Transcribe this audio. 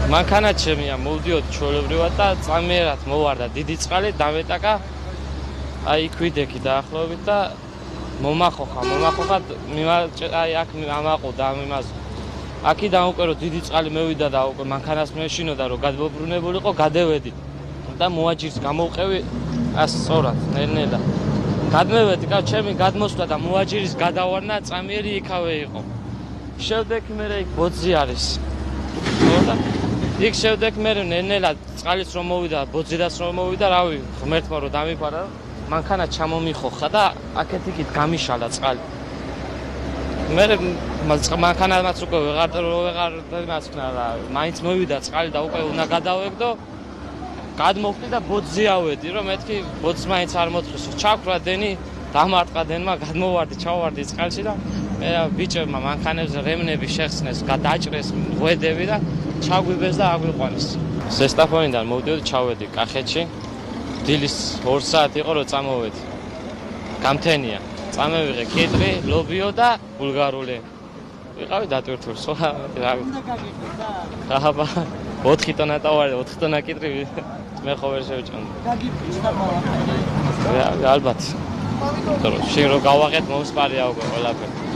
მანქანა ჩემია, მოვდიოდი ჩვეულებრივად და წამიერად მოვარდა დიდი წყალი, დამეტაკა აი იქ ვიდექი დაახლოებით და მომახოხა, აი აქ ამაყოდა ამ იმაზე. აქედან უკვე რომ დიდი წყალი მევიდა და უკვე მანქანას მეშინოდა რომ გადმობრუნებულიყო, გადევედი და მოაჯირს გამოვყევი ას სწორად, ნელ-ნელა. გადმევედი, ჩემი გადმოსვლა და მოაჯირის გადავარნა წამიერი იქავე იყო. შემდეგ მე იქ ბოძი არის. და იქ შემდეგ მე ნელ-ნელა წყალიც რომ მოვიდა, ბოძიდაც რომ მოვიდა, რავი, ღმერთმა რომ დამიფარა, მანქანა ჩამომიხოხა და აქეთ-იქით გამიშალა წყალი. მე მანქანამაც უკვე ვეღარ დაგასკნა რა, მაინც მოვიდა წყალი და უკვე უნდა გადავეგდო. გადმოვხდი და ბოძზე ავედი, რომ მეთქი ბოძს მაინც არ მოთხრისო. ჩაქვრა დენი, დამარტყა დენმა, გადმოვარდი, ჩავარდი წყალში და მე ბიჭებმა მანქანებზე რემნები შეხსნეს, გადაჭრეს ღვედები და ჩაგვიბეს და აგვიყვანეს. სესტაფონიდან მოვდიოდი, ჩავედი კახეთში. დილის 2 საათი იყო რომ წამოვედი. გამთენია. წამევიღე კიტრი, ლობიო და ბულგარული. ვიყავი დატვირთული, სხვა რა. უნდა გაგიყვე და. აბა 4 ტონა ტოვარი, 4 ტონა კიტრი მე ხო ვერ შევჭამდი. გაგიყვე და მოვა. ალბათ. შენ რო გავაღეთ მომსპარია უკვე ყველაფერი.